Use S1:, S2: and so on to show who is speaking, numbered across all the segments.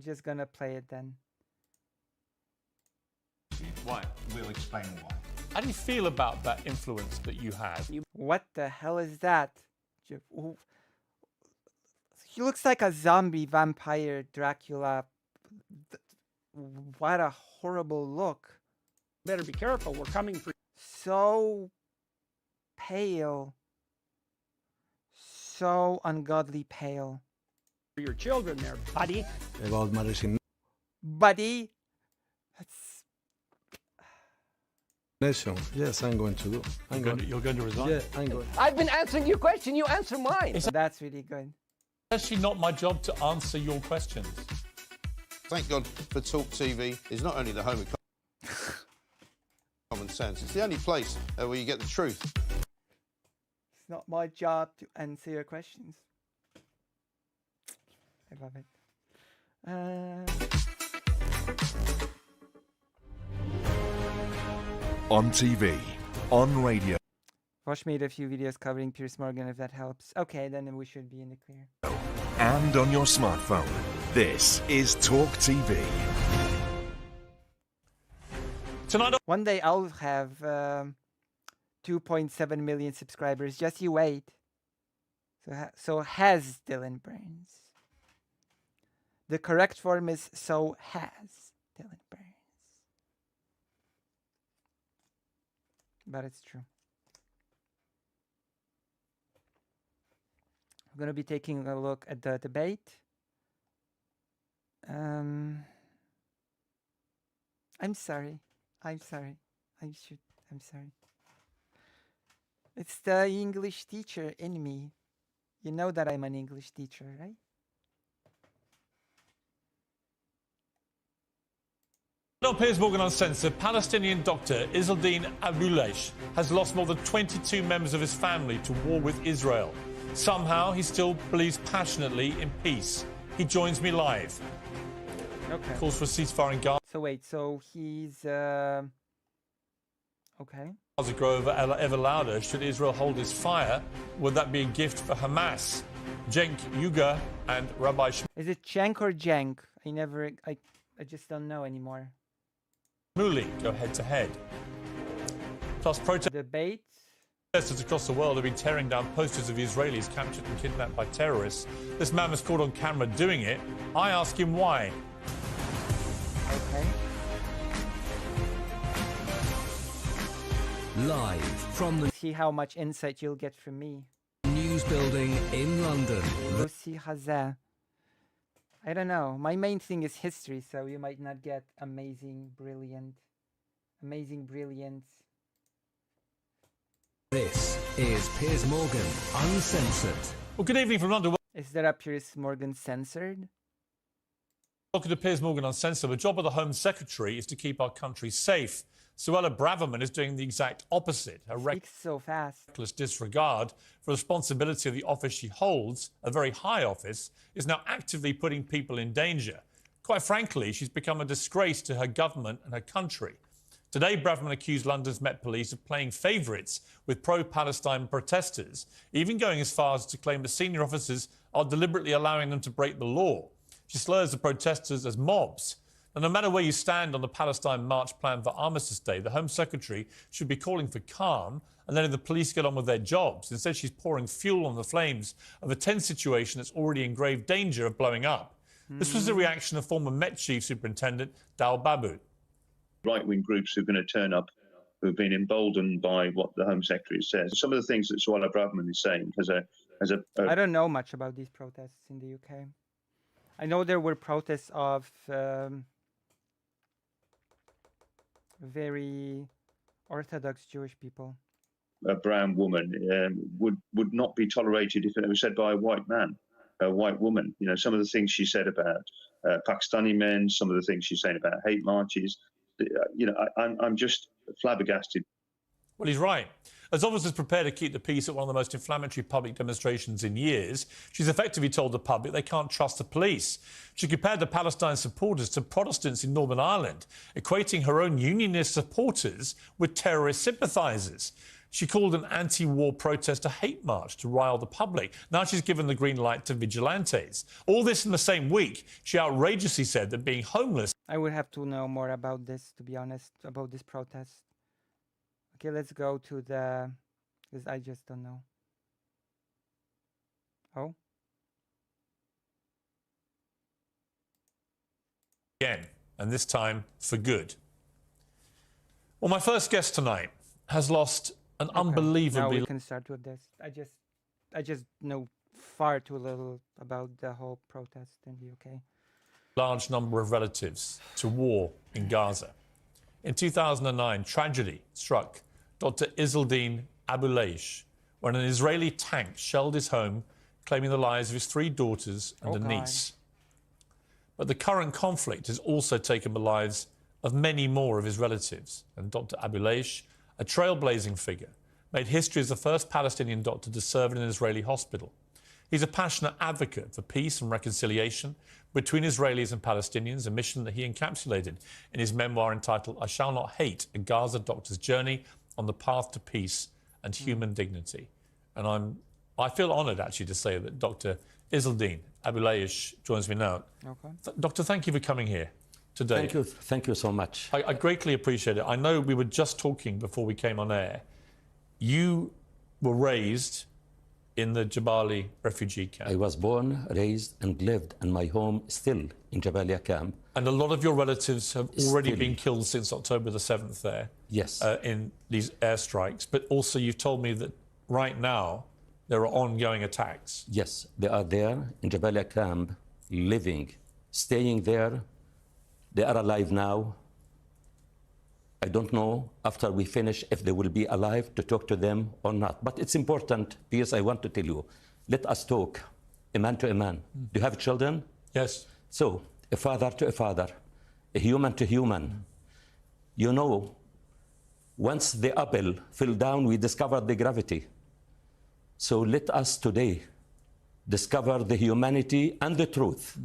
S1: I'm just gonna play it then.
S2: Why? We'll explain why.
S3: How do you feel about that influence that you have?
S1: What the hell is that? He looks like a zombie vampire Dracula. What a horrible look.
S4: Better be careful. We're coming for
S1: So pale. So ungodly pale.
S4: your children there, buddy.
S5: About marriage
S1: Buddy. That's...
S5: nation. Yes, I'm going to do.
S3: You're going to resign?
S5: Yeah, I'm going.
S4: I've been answering your question. You answer mine.
S1: That's really good.
S3: It's actually not my job to answer your questions.
S6: Thank God for Talk TV is not only the home of common sense, it's the only place where you get the truth.
S1: It's not my job to answer your questions. I love it.
S7: On TV, on radio.
S1: Vosh made a few videos covering Piers Morgan, if that helps. Okay, then we should be in the clear.
S7: And on your smartphone. This is Talk TV.
S3: Tonight,
S1: One day I'll have 2.7 million subscribers. Just you wait. So has Dylan Burns. The correct form is so has Dylan Burns. But it's true. I'm going to be taking a look at the debate. I'm sorry. I'm sorry. I'm sorry. It's the English teacher in me. You know that I'm an English teacher, right?
S3: on Piers Morgan Uncensored, Palestinian doctor Izzeldin Abuleish has lost more than 22 members of his family to war with Israel. Somehow, he still believes passionately in peace. He joins me live.
S1: Okay.
S3: Calls for a ceasefire in Gaza.
S1: So wait, so he's okay.
S3: Gaza grow ever louder. Should Israel hold its fire, would that be a gift for Hamas? Cenk Uygur and Rabbi
S1: Is it Cenk or Jank? I just don't know anymore.
S3: Shmuley go head to head. Plus,
S1: Debate.
S3: protesters across the world have been tearing down posters of Israelis captured and kidnapped by terrorists. This man was caught on camera doing it. I ask him why.
S1: Okay.
S8: Live from the
S1: See how much insight you'll get from me.
S8: news building in London.
S1: Lucy Hazeh. I don't know. My main thing is history, so you might not get amazing, brilliant.
S8: This is Piers Morgan Uncensored.
S3: Well, good evening from London.
S1: Is there a Piers Morgan censored?
S3: Welcome to Piers Morgan Uncensored. The job of the Home Secretary is to keep our country safe. Suella Braverman is doing the exact opposite. A
S1: Speaks so fast.
S3: reckless disregard for the responsibility of the office she holds, a very high office, is now actively putting people in danger. Quite frankly, she's become a disgrace to her government and her country. Today, Braverman accused London's Met Police of playing favourites with pro-Palestine protesters, even going as far as to claim that senior officers are deliberately allowing them to break the law. She slurs the protesters as mobs. And no matter where you stand on the Palestine march plan for Armistice Day, the Home Secretary should be calling for calm and letting the police get on with their jobs. Instead, she's pouring fuel on the flames of a tense situation that's already in grave danger of blowing up. This was the reaction of former Met Chief Superintendent Dal Babu.
S9: Right-wing groups who are going to turn up, who have been emboldened by what the Home Secretary says. Some of the things that Suella Braverman is saying
S1: I don't know much about these protests in the UK. I know there were protests of very Orthodox Jewish people.
S9: a brown woman would not be tolerated if it was said by a white man, a white woman. You know, some of the things she said about Pakistani men, some of the things she's saying about hate marches. You know, I'm just flabbergasted.
S3: Well, he's right. As officers prepare to keep the peace at one of the most inflammatory public demonstrations in years, she's effectively told the public they can't trust the police. She compared the Palestine supporters to Protestants in Northern Ireland, equating her own unionist supporters with terrorist sympathisers. She called an anti-war protest a hate march to rile the public. Now she's given the green light to vigilantes. All this in the same week. She outrageously said that being homeless...
S1: I would have to know more about this, to be honest, about this protest. Okay, let's go to the... because I just don't know. Oh?
S3: Again, and this time for good. Well, my first guest tonight has lost an unbelievably...
S1: Now we can start with this. I just know far too little about the whole protest in the UK.
S3: Large number of relatives to war in Gaza. In 2009, tragedy struck Dr. Izzeldin Abuleish when an Israeli tank shelled his home, claiming the lives of his 3 daughters and a niece. But the current conflict has also taken the lives of many more of his relatives. And Dr. Abuleish, a trailblazing figure, made history as the first Palestinian doctor to serve in an Israeli hospital. He's a passionate advocate for peace and reconciliation between Israelis and Palestinians, a mission that he encapsulated in his memoir entitled I Shall Not Hate, A Gaza Doctor's Journey on the Path to Peace and Human Dignity. And I feel honoured, actually, to say that Dr. Izzeldin Abuleish joins me now.
S1: Okay.
S3: Doctor, thank you for coming here today.
S5: Thank you so much.
S3: I greatly appreciate it. I know we were just talking before we came on air. You were raised in the Jabali refugee camp.
S5: I was born, raised, and lived in my home still in Jabalia camp.
S3: And a lot of your relatives have already been killed since October the 7th there.
S5: Yes.
S3: In these airstrikes. But also you've told me that right now there are ongoing attacks.
S5: Yes, they are there in Jabalia camp, living, staying there. They are alive now. I don't know after we finish if they will be alive to talk to them or not. But it's important, Piers, I want to tell you, let us talk, a man to a man. Do you have children?
S3: Yes.
S5: So, a father to a father, a human to human. You know, once the apple fell down, we discovered the gravity. So let us today discover the humanity and the truth.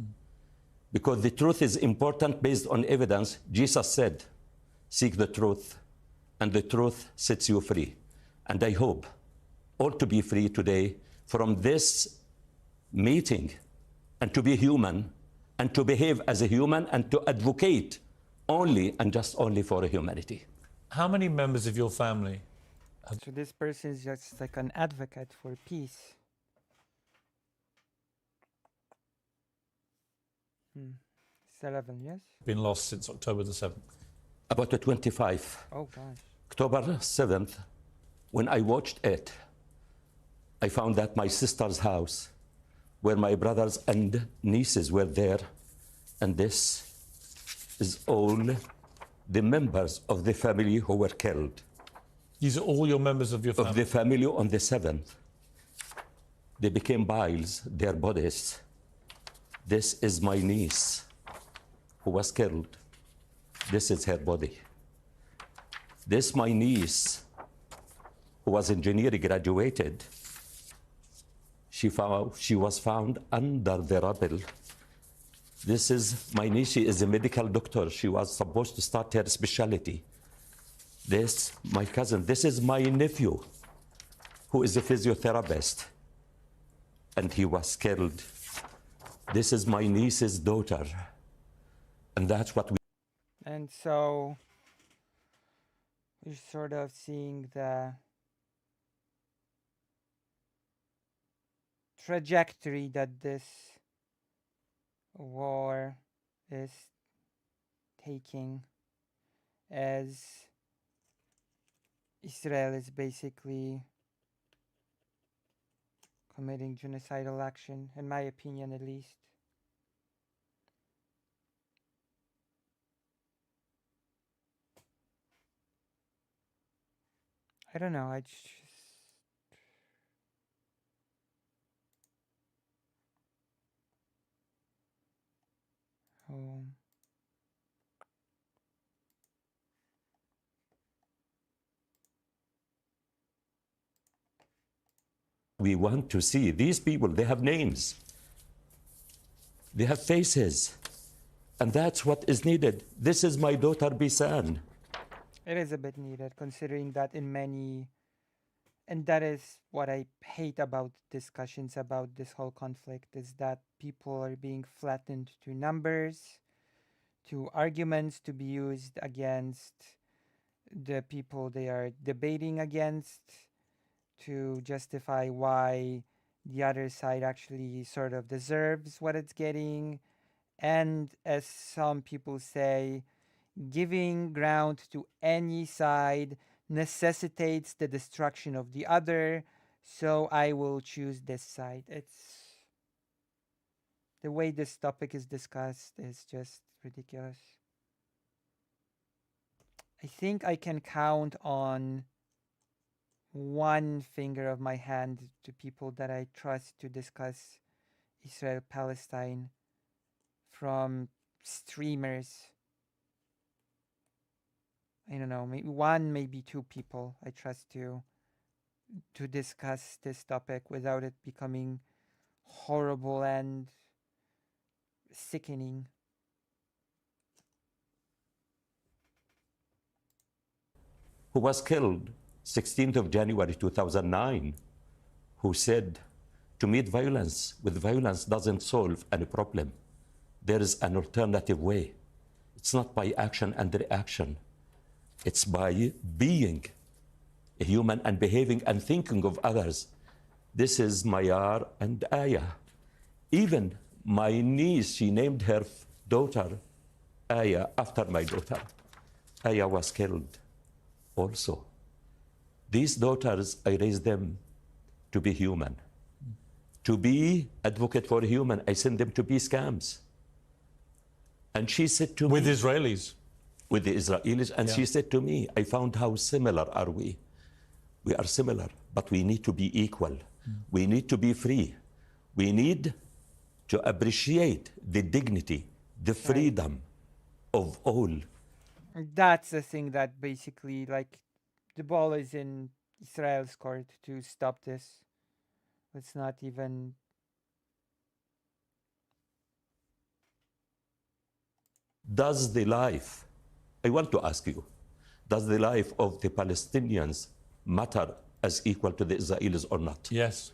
S5: Because the truth is important based on evidence. Jesus said, seek the truth, and the truth sets you free. And I hope all to be free today from this meeting, and to be human, and to behave as a human, and to advocate only and just only for humanity.
S3: How many members of your family?
S1: So this person is just like an advocate for peace. It's 11, yes?
S3: Been lost since October the 7th.
S5: About the 25.
S1: Oh, gosh.
S5: October 7th, when I watched it, I found that my sister's house, where my brothers and nieces were there, and this is all the members of the family who were killed.
S3: These are all your members of your family?
S5: Of the family on the 7th. They became piles, their bodies. This is my niece who was killed. This is her body. This my niece who was engineering, graduated. She was found under the rubble. This is my niece. She is a medical doctor. She was supposed to start her specialty. This, my cousin. This is my nephew, who is a physiotherapist, and he was killed. This is my niece's daughter, and that's what we...
S1: And so we're sort of seeing the trajectory that this war is taking, as Israel is basically committing genocidal action, in my opinion at least. I don't know, I just... Oh.
S5: We want to see these people. They have names. They have faces. And that's what is needed. This is my daughter, Bisan.
S1: It is a bit needed, considering that in many and that is what I hate about discussions about this whole conflict, is that people are being flattened to numbers, to arguments to be used against the people they are debating against, to justify why the other side actually sort of deserves what it's getting. And as some people say, giving ground to any side necessitates the destruction of the other, so I will choose this side. It's the way this topic is discussed is just ridiculous. I think I can count on one finger of my hand to people that I trust to discuss Israel Palestine, from streamers. I don't know, maybe one, maybe two people I trust to discuss this topic without it becoming horrible and sickening.
S5: Who was killed 16th of January 2009, who said, to meet violence with violence doesn't solve any problem. There is an alternative way. It's not by action and reaction. It's by being a human and behaving and thinking of others. This is Mayar and Aya. Even my niece, she named her daughter Aya after my daughter. Aya was killed also. These daughters, I raised them to be human. To be advocate for human, I sent them to be scams. And she said to
S3: with
S5: me...
S3: Israelis.
S5: With the Israelis, and
S3: Yeah.
S5: she said to me, I found how similar are we. We are similar, but we need to be equal. We need to be free. We need to appreciate the dignity, the freedom of all.
S1: That's the thing that basically, like, the ball is in Israel's court to stop this. Let's not even.
S5: Does the life, I want to ask you, does the life of the Palestinians matter as equal to the Israelis or not?
S3: Yes.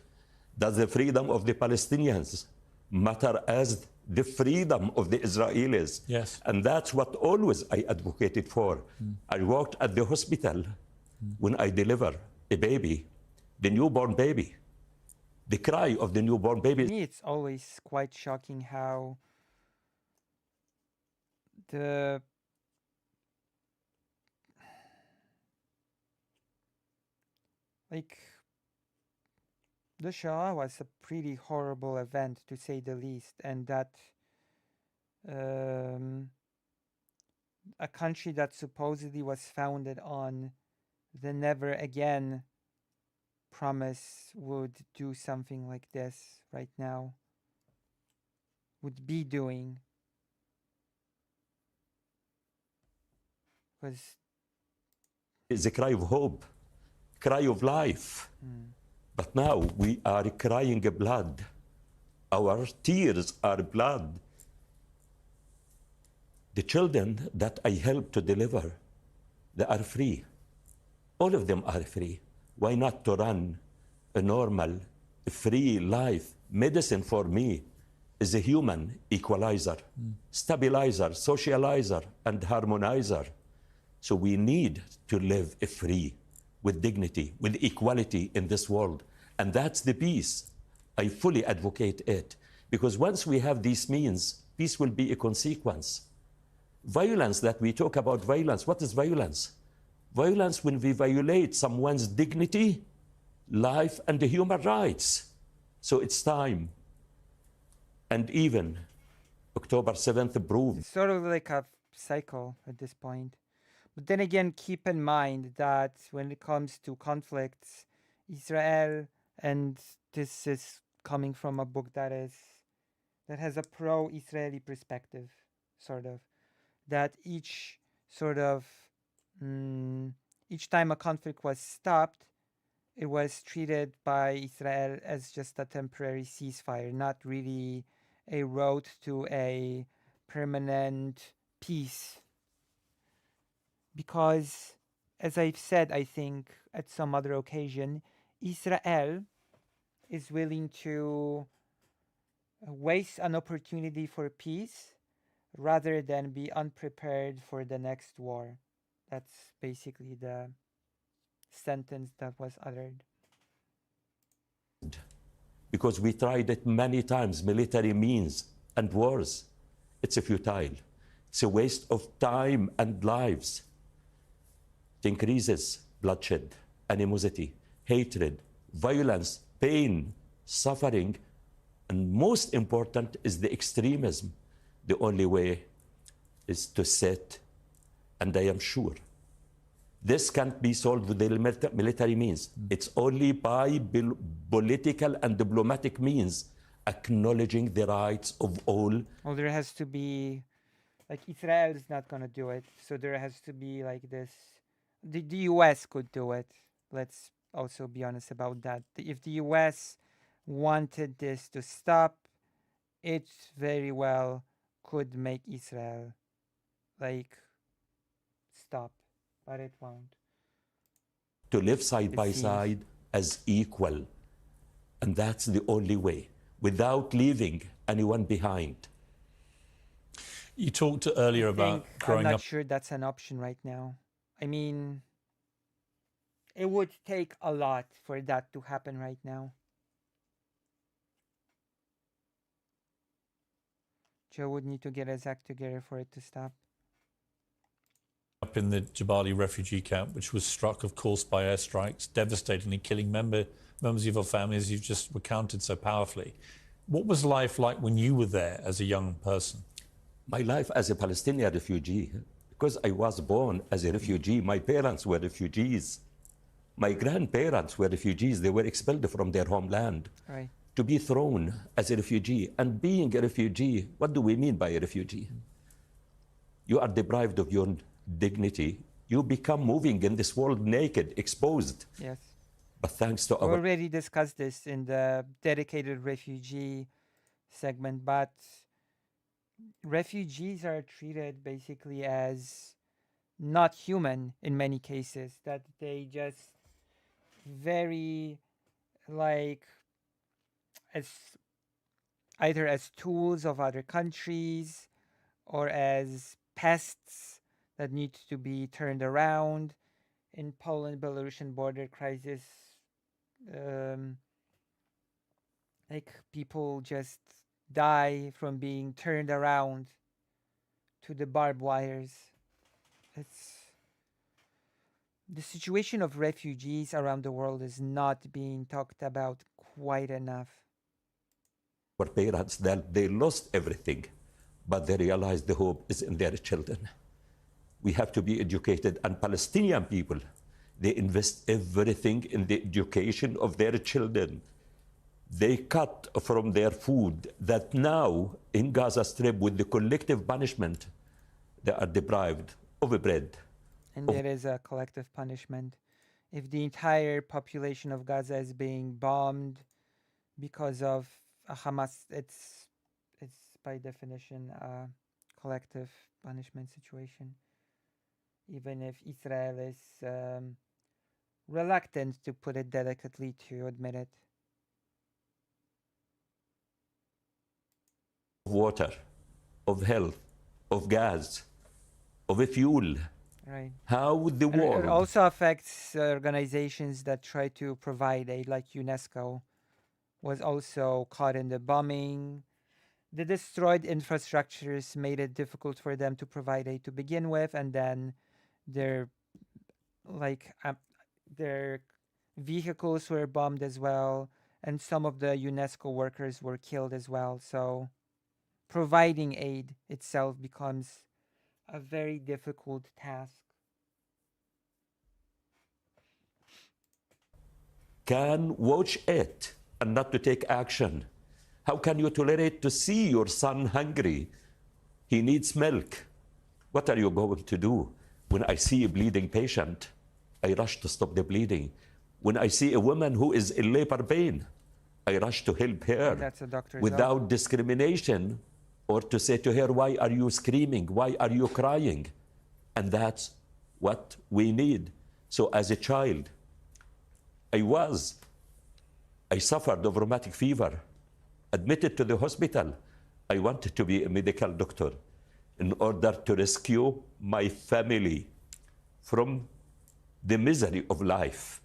S5: Does the freedom of the Palestinians matter as the freedom of the Israelis?
S3: Yes.
S5: And that's what always I advocated for. I worked at the hospital when I deliver a baby, the newborn baby. The cry of the newborn
S1: To
S5: baby.
S1: me, it's always quite shocking how the the Shoah was a pretty horrible event, to say the least, and that a country that supposedly was founded on the never again promise would do something like this right now, would be doing. Because
S5: It's a cry of hope, cry of life. But now we are crying blood. Our tears are blood. The children that I helped to deliver, they are free. All of them are free. Why not to run a normal, free life? Medicine for me is a human equalizer, stabilizer, socializer, and harmonizer. So we need to live free, with dignity, with equality in this world. And that's the peace. I fully advocate it. Because once we have these means, peace will be a consequence. Violence that we talk about, violence, what is violence? Violence when we violate someone's dignity, life, and the human rights. So it's time. And even October 7th proved.
S1: it's sort of like a cycle at this point. But then again, keep in mind that when it comes to conflicts, Israel, and this is coming from a book that has a pro-Israeli perspective, sort of, that each time a conflict was stopped, it was treated by Israel as just a temporary ceasefire, not really a road to a permanent peace. Because, as I've said, I think at some other occasion, Israel is willing to waste an opportunity for peace rather than be unprepared for the next war. That's basically the sentence that was uttered.
S5: Because we tried it many times, military means and wars. It's a futile. It's a waste of time and lives. It increases bloodshed, animosity, hatred, violence, pain, suffering, and most important is the extremism. The only way is to sit, and I am sure this can't be solved with the military means. It's only by political and diplomatic means, acknowledging the rights of all.
S1: Well, there has to be, like, Israel is not going to do it. So there has to be, like, this. The US could do it. Let's also be honest about that. If the US wanted this to stop, it very well could make Israel, like, stop. But it won't.
S5: To live side by side as equal. And that's the only way, without leaving anyone behind.
S3: You talked earlier about growing
S1: I'm not
S3: up.
S1: sure that's an option right now. I mean, it would take a lot for that to happen right now. Joe would need to get his act together for it to stop.
S3: Up in the Jabali refugee camp, which was struck, of course, by airstrikes, devastatingly killing members of your family, as you've just recounted so powerfully. What was life like when you were there as a young person?
S5: My life as a Palestinian refugee, because I was born as a refugee, my parents were refugees. My grandparents were refugees. They were expelled from their homeland.
S1: Right.
S5: To be thrown as a refugee. And being a refugee, what do we mean by a refugee? You are deprived of your dignity. You become moving in this world naked, exposed.
S1: Yes.
S5: But thanks to
S1: We
S5: our...
S1: already discussed this in the dedicated refugee segment, but refugees are treated basically as not human in many cases, that they just very, like, as either as tools of other countries or as pests that need to be turned around. In Poland-Belarusian border crisis, like, people just die from being turned around to the barbed wires. The situation of refugees around the world is not being talked about quite enough.
S5: Our parents, they lost everything, but they realized the hope is in their children. We have to be educated, and Palestinian people, they invest everything in the education of their children. They cut from their food that now in Gaza Strip, with the collective punishment, they are deprived of bread.
S1: And there is a collective punishment. If the entire population of Gaza is being bombed because of Hamas, it's by definition a collective punishment situation. Even if Israel is reluctant, to put it delicately, to admit it.
S5: Water, of health, of gas, of a fuel.
S1: Right.
S5: How would the world...
S1: It also affects organizations that try to provide aid, like UNESCO was also caught in the bombing. The destroyed infrastructures made it difficult for them to provide aid to begin with, and then their vehicles were bombed as well, and some of the UNESCO workers were killed as well. So providing aid itself becomes a very difficult task.
S5: Can watch it and not to take action? How can you tolerate to see your son hungry? He needs milk. What are you going to do? When I see a bleeding patient, I rush to stop the bleeding. When I see a woman who is in labor pain, I rush to help her.
S1: That's a doctor's
S5: without
S1: job.
S5: Discrimination, or to say to her, why are you screaming? Why are you crying? And that's what we need. So as a child, I was I suffered of rheumatic fever, admitted to the hospital. I wanted to be a medical doctor in order to rescue my family from the misery of life.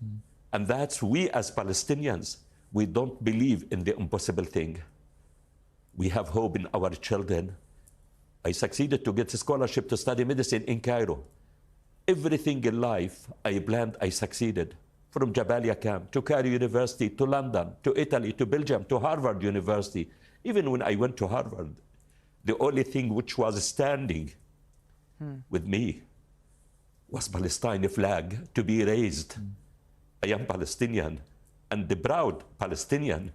S5: And that's we as Palestinians, we don't believe in the impossible thing. We have hope in our children. I succeeded to get a scholarship to study medicine in Cairo. Everything in life I planned, I succeeded. From Jabalia camp to Cairo University, to London, to Italy, to Belgium, to Harvard University. Even when I went to Harvard, the only thing which was standing with me was Palestine flag to be raised. I am Palestinian and the proud Palestinian.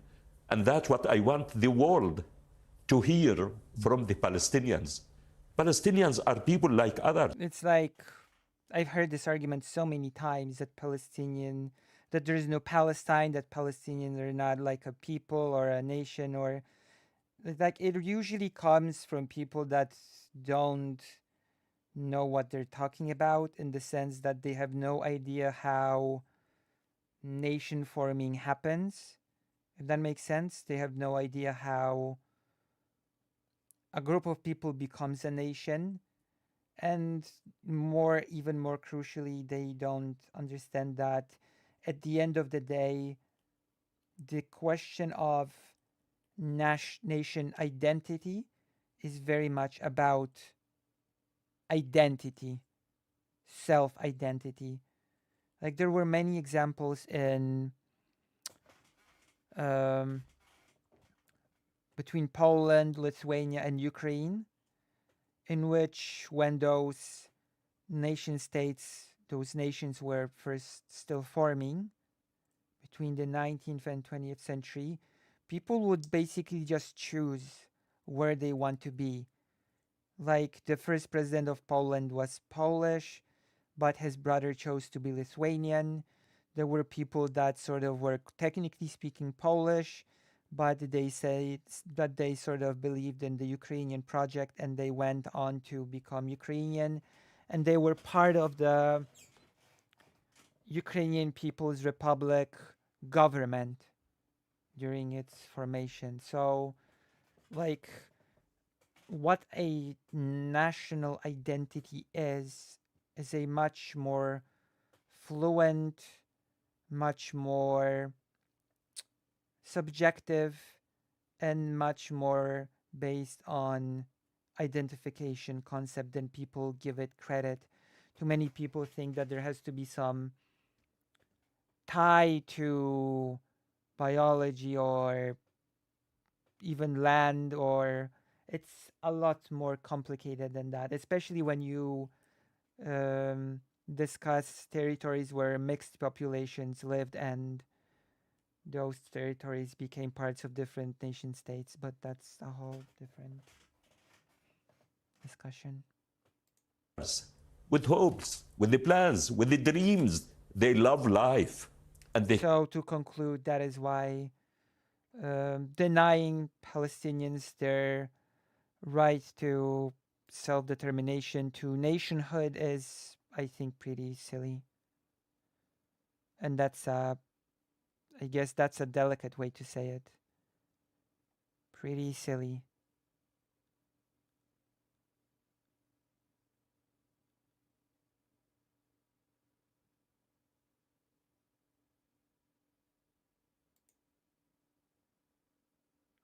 S5: And that's what I want the world to hear from the Palestinians. Palestinians are people like others.
S1: It's like, I've heard this argument so many times that that there is no Palestine, that Palestinians are not like a people or a nation, or like it usually comes from people that don't know what they're talking about, in the sense that they have no idea how nation forming happens. If that makes sense, they have no idea how a group of people becomes a nation. And even more crucially, they don't understand that at the end of the day, the question of nation identity is very much about identity, self-identity. Like there were many examples in between Poland, Lithuania, and Ukraine, in which when those nation states, those nations were first still forming between the 19th and 20th century, people would basically just choose where they want to be. Like the first president of Poland was Polish, but his brother chose to be Lithuanian. There were people that sort of were technically speaking Polish, but they say that they sort of believed in the Ukrainian project and they went on to become Ukrainian, and they were part of the Ukrainian People's Republic government during its formation. So, like, what a national identity is a much more fluent, much more subjective, and much more based on identification concept than people give it credit. Too many people think that there has to be some tie to biology or even land, or it's a lot more complicated than that, especially when you discuss territories where mixed populations lived and those territories became parts of different nation states, but that's a whole different discussion.
S5: With hopes, with the plans, with the dreams. They love life. And they
S1: So to conclude, that is why denying Palestinians their right to self-determination, to nationhood, is, I think, pretty silly. And that's I guess that's a delicate way to say it. Pretty silly.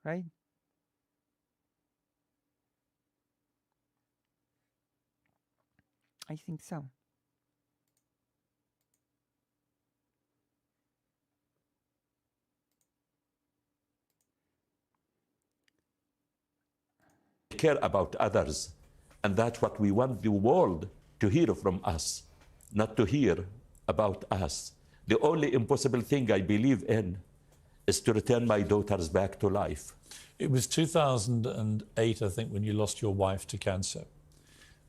S1: Right? I think so.
S5: care about others. And that's what we want the world to hear from us, not to hear about us. The only impossible thing I believe in is to return my daughters back to life.
S3: It was 2008, I think, when you lost your wife to cancer.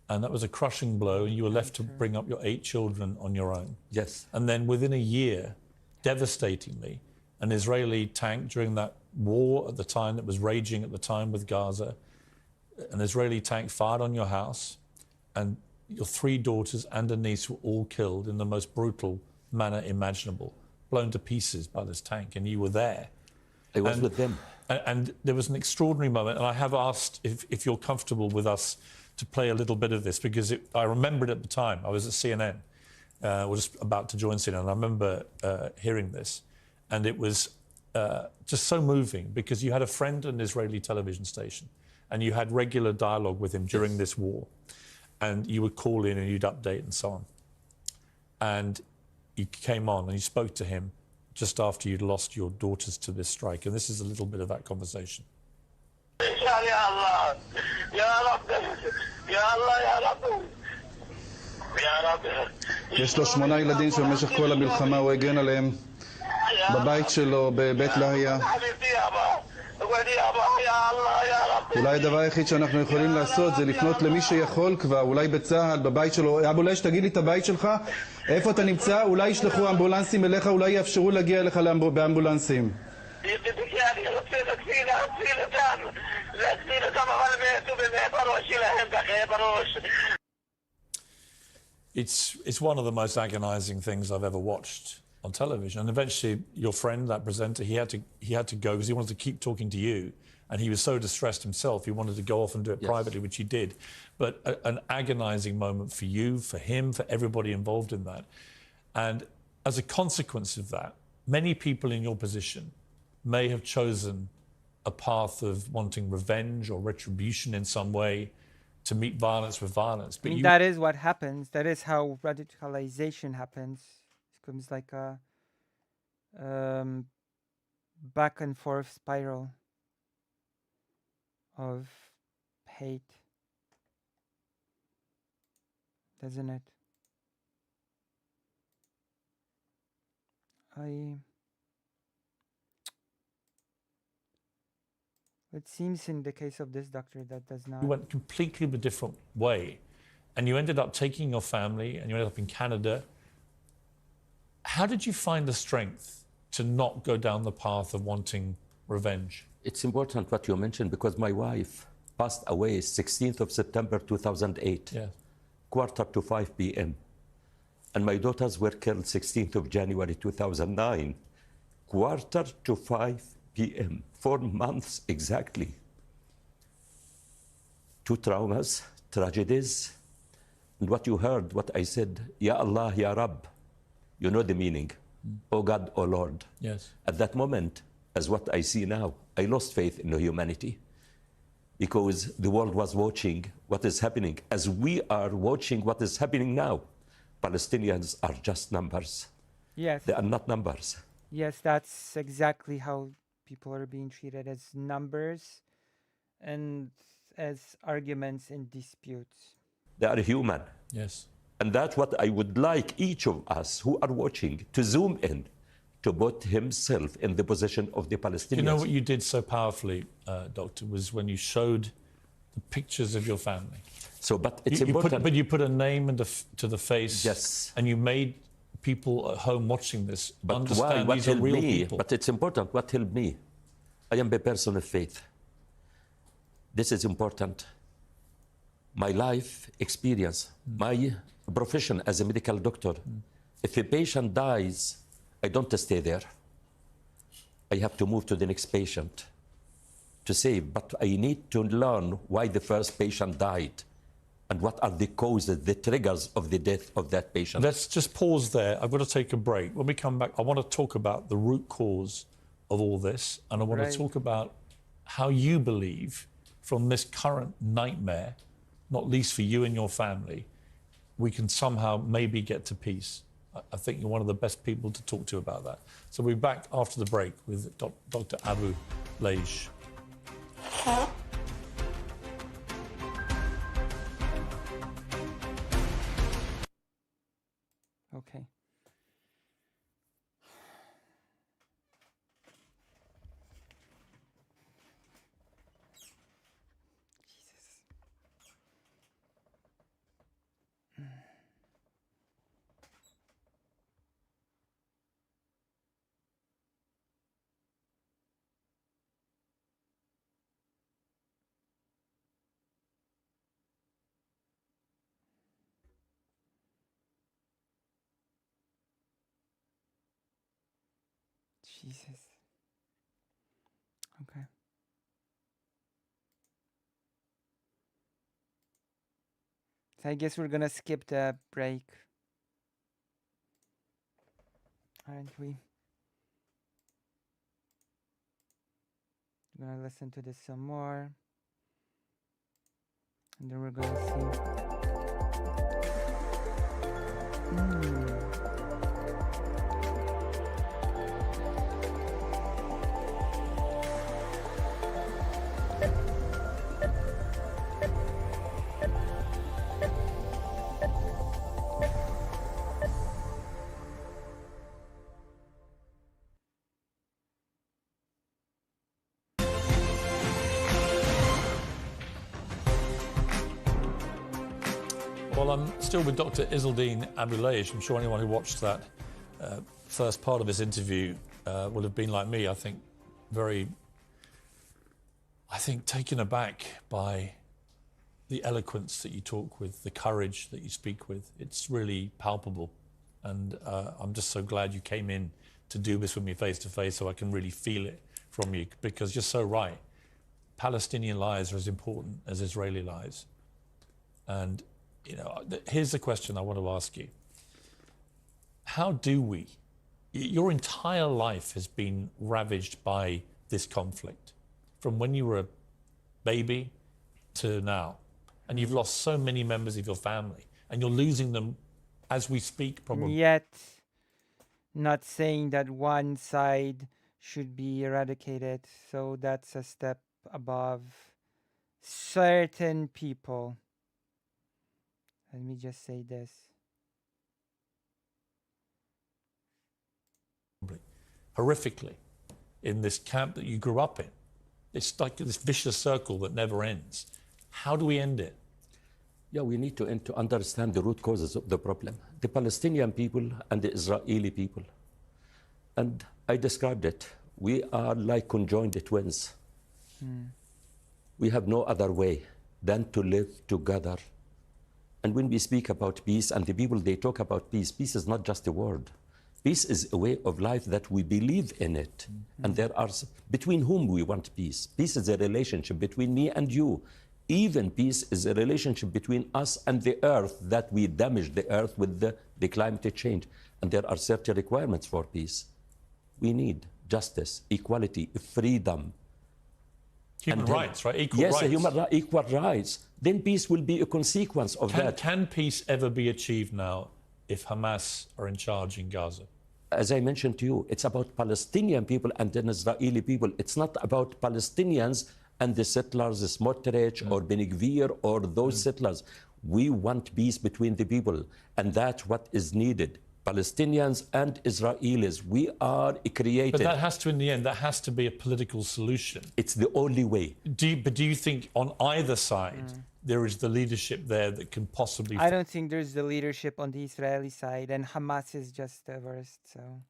S3: And that was a crushing blow, and you were left to bring up your 8 children on your own.
S5: Yes.
S3: And then within a year, devastatingly, an Israeli tank during that war at the time that was raging at the time with Gaza, an Israeli tank fired on your house, and your 3 daughters and a niece were all killed in the most brutal manner imaginable. blown to pieces by this tank, and you were there.
S5: I was with them.
S3: And there was an extraordinary moment, and I have asked if you're comfortable with us to play a little bit of this, because I remember it at the time. I was at CNN, was just about to join CNN, and I remember hearing this, and it was just so moving, because you had a friend at an Israeli television station, and you had regular dialogue with him during this war, and you would call in and you'd update and so on. And you came on and you spoke to him just after you'd lost your daughters to this strike, and this is a little bit of that conversation.
S10: יש לו 8 ילדים שבמשך כל המלחמה הוא הגן עליהם בבית שלו, בבית לאהיה. אולי הדבר היחיד שאנחנו יכולים לעשות זה לפנות למי שיכול כבר, אולי בצה"ל, בבית שלו. אבו לש, תגיד לי את הבית שלך, איפה אתה נמצא? אולי ישלחו אמבולנסים אליך, אולי יאפשרו להגיע אליך באמבולנסים.
S3: It's one of the most agonizing things I've ever watched on television. And eventually your friend, that presenter, he had to go because he wanted to keep talking to you, and he was so distressed himself he wanted to go off and do it privately, which he did. But an agonizing moment for you, for him, for everybody involved in that. And as a consequence of that, many people in your position may have chosen a path of wanting revenge or retribution in some way, to meet violence with violence. But
S1: that is what happens. That is how radicalization happens. It becomes like a back and forth spiral of hate, doesn't it? It seems in the case of this doctor that does not.
S3: You went completely a different way, and you ended up taking your family and you ended up in Canada. How did you find the strength to not go down the path of wanting revenge?
S5: It's important what you mentioned, because my wife passed away 16th of September 2008,
S3: Yes.
S5: 4:45 p.m. And my daughters were killed 16th of January 2009, 4:45 p.m. 4 months exactly. Two traumas, tragedies. And what you heard, what I said, Ya Allah, Ya Rab, you know the meaning. Oh God, oh Lord.
S3: Yes.
S5: At that moment, as what I see now, I lost faith in humanity, because the world was watching what is happening as we are watching what is happening now. Palestinians are just numbers.
S1: Yes.
S5: They are not numbers.
S1: Yes, that's exactly how people are being treated, as numbers and as arguments and disputes.
S5: They are human.
S3: Yes.
S5: And that's what I would like each of us who are watching to zoom in, to put himself in the position of the Palestinians.
S3: You know what you did so powerfully, Doctor, was when you showed the pictures of your family.
S5: So, but it's important.
S3: But you put a name to the face.
S5: Yes.
S3: And you made people at home watching this
S5: But
S3: understand
S5: what
S3: these are
S5: helped
S3: real
S5: me?
S3: people.
S5: But it's important. What helped me? I am a person of faith. This is important. My life experience, my profession as a medical doctor. If a patient dies, I don't stay there. I have to move to the next patient to save. But I need to learn why the first patient died and what are the causes, the triggers of the death of that patient.
S3: Let's just pause there. I've got to take a break. When we come back, I want to talk about the root cause of all this, and I want to talk about how you believe from this current nightmare, not least for you and your family, we can somehow maybe get to peace. I think you're one of the best people to talk to about that. So we'll be back after the break with Dr. Abu Leish.
S1: Okay. Jesus. Okay. So I guess we're gonna skip the break. Aren't we? We're gonna listen to this some more. And then we're gonna see.
S3: Well, I'm still with Dr. Izzeldin Abuleish. I'm sure anyone who watched that first part of this interview will have been like me, I think, taken aback by the eloquence that you talk with, the courage that you speak with. It's really palpable. And I'm just so glad you came in to do this with me face to face so I can really feel it from you, because you're so right. Palestinian lives are as important as Israeli lives. And here's the question I want to ask you. How do we? Your entire life has been ravaged by this conflict, from when you were a baby to now. And you've lost so many members of your family, and you're losing them as we speak, probably.
S1: Yet, not saying that one side should be eradicated. So that's a step above certain people. Let me just say this.
S3: Horrifically, in this camp that you grew up in. It's like this vicious circle that never ends. How do we end it?
S5: Yeah, we need to understand the root causes of the problem. The Palestinian people and the Israeli people. And I described it. We are like conjoined twins. We have no other way than to live together. And when we speak about peace, and the people, they talk about peace, peace is not just a word. Peace is a way of life that we believe in it. And there are, between whom we want peace. Peace is a relationship between me and you. Even peace is a relationship between us and the earth, that we damage the earth with the climate change. And there are certain requirements for peace. We need justice, equality, freedom.
S3: Human rights, right? Equal
S5: yes,
S3: rights.
S5: Equal rights. Then peace will be a consequence of that.
S3: Can peace ever be achieved now if Hamas are in charge in Gaza?
S5: As I mentioned to you, it's about Palestinian people and then Israeli people. It's not about Palestinians and the settlers, Smotrich or Ben Gvir or those settlers. We want peace between the people, and that's what is needed. Palestinians and Israelis, we are created.
S3: But that has to, in the end, that has to be a political solution.
S5: It's the only way.
S3: But do you think on either side there is the leadership there that can possibly...
S1: I don't think there's the leadership on the Israeli side, and Hamas is just the worst. So,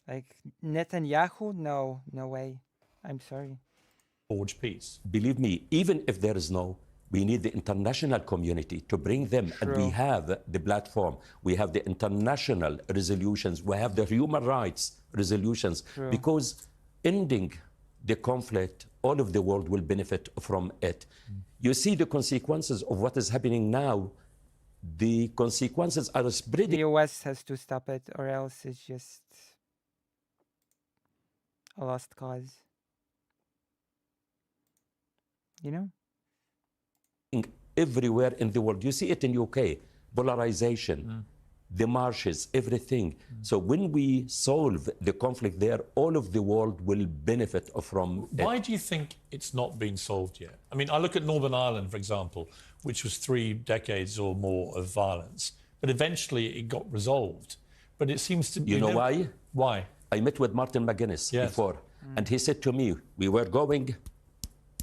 S1: like, Netanyahu, no way. I'm sorry.
S3: Forge peace.
S5: Believe me, even if there is no, we need the international community to bring them.
S1: True.
S5: And we have the platform. We have the international resolutions. We have the human rights resolutions.
S1: True.
S5: Because ending the conflict, all of the world will benefit from it. You see the consequences of what is happening now. The consequences are spreading.
S1: The US has to stop it, or else it's just a lost cause. You know?
S5: Everywhere in the world. You see it in UK, polarization, the marshes, everything. So when we solve the conflict there, all of the world will benefit from it.
S3: Why do you think it's not been solved yet? I mean, I look at Northern Ireland, for example, which was 3 decades or more of violence, but eventually it got resolved. But it seems to be...
S5: You know why?
S3: Why?
S5: I met with Martin McGuinness before, and he said to me, we were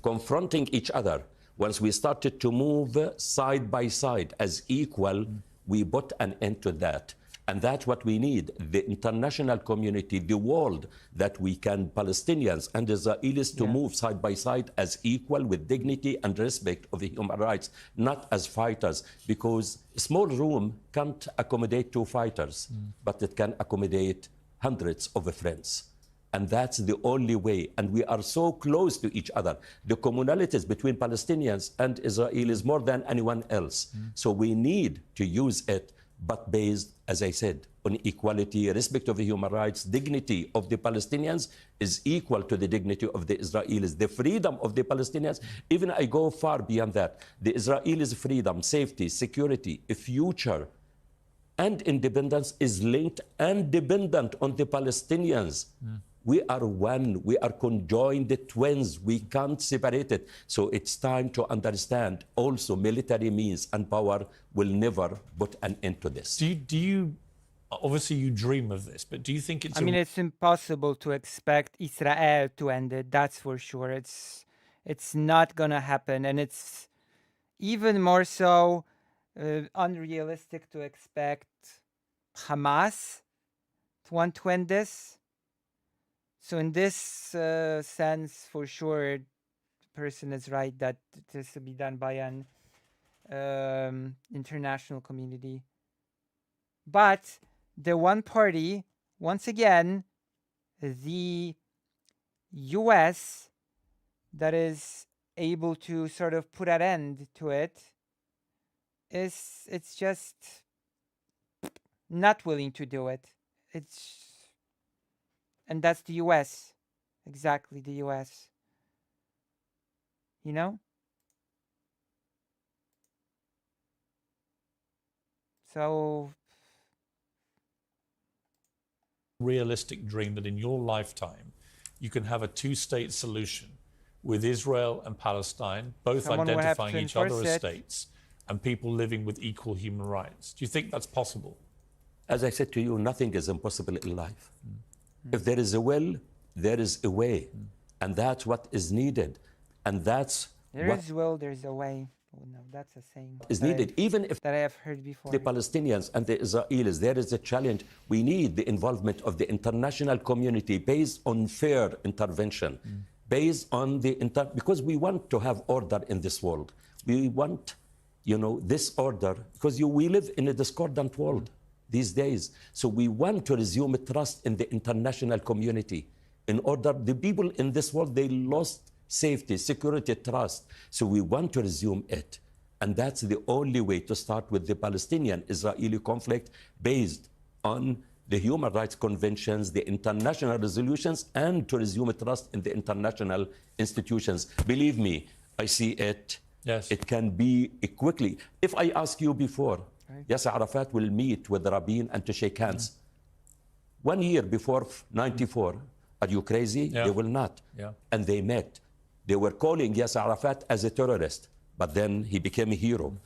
S5: confronting each other. Once we started to move side by side as equal, we put an end to that. And that's what we need, the international community, the world, that we can, Palestinians and Israelis, to move side by side as equal with dignity and respect of the human rights, not as fighters, because a small room can't accommodate 2 fighters, but it can accommodate hundreds of friends. And that's the only way. And we are so close to each other. The commonalities between Palestinians and Israelis more than anyone else. So we need to use it, but based, as I said, on equality, respect of the human rights, dignity of the Palestinians is equal to the dignity of the Israelis. The freedom of the Palestinians, even I go far beyond that. The Israelis' freedom, safety, security, future, and independence is linked and dependent on the Palestinians. We are one, we are conjoined twins, we can't separate it. So it's time to understand also military means and power will never put an end to this.
S3: Do you obviously you dream of this, but do you think it's
S1: I mean, it's impossible to expect Israel to end it, that's for sure. It's not gonna happen, and it's even more so unrealistic to expect Hamas to want to end this. So in this sense, for sure, the person is right that it has to be done by an international community. But the one party, once again, the US, that is able to sort of put an end to it, it's just not willing to do it. And that's the US. Exactly, the US. You know? So
S3: realistic dream that in your lifetime you can have a two-state solution with Israel and Palestine, both
S1: someone will have to
S3: identifying each other
S1: enforce
S3: as
S1: it.
S3: states, and people living with equal human rights? Do you think that's possible?
S5: As I said to you, nothing is impossible in life. If there is a will, there is a way. And that's what is needed. And that's
S1: There
S5: what
S1: is will, there's a way. Oh, no, that's a saying
S5: is
S1: that
S5: needed. Even if
S1: that I have heard before.
S5: the Palestinians and the Israelis, there is a challenge. We need the involvement of the international community based on fair intervention, based on the because we want to have order in this world. We want, this order because we live in a discordant world these days. So we want to resume trust in the international community. In order, the people in this world, they lost safety, security, trust. So we want to resume it. And that's the only way to start with the Palestinian-Israeli conflict based on the human rights conventions, the international resolutions, and to resume trust in the international institutions. Believe me, I see it.
S3: Yes.
S5: It can be quickly. If I ask you before, Yasser Arafat will meet with Rabin and to shake hands. 1 year before 94, are you crazy?
S3: Yeah.
S5: They will not.
S3: Yeah.
S5: And they met. They were calling Yasser Arafat as a terrorist, but then he became a hero.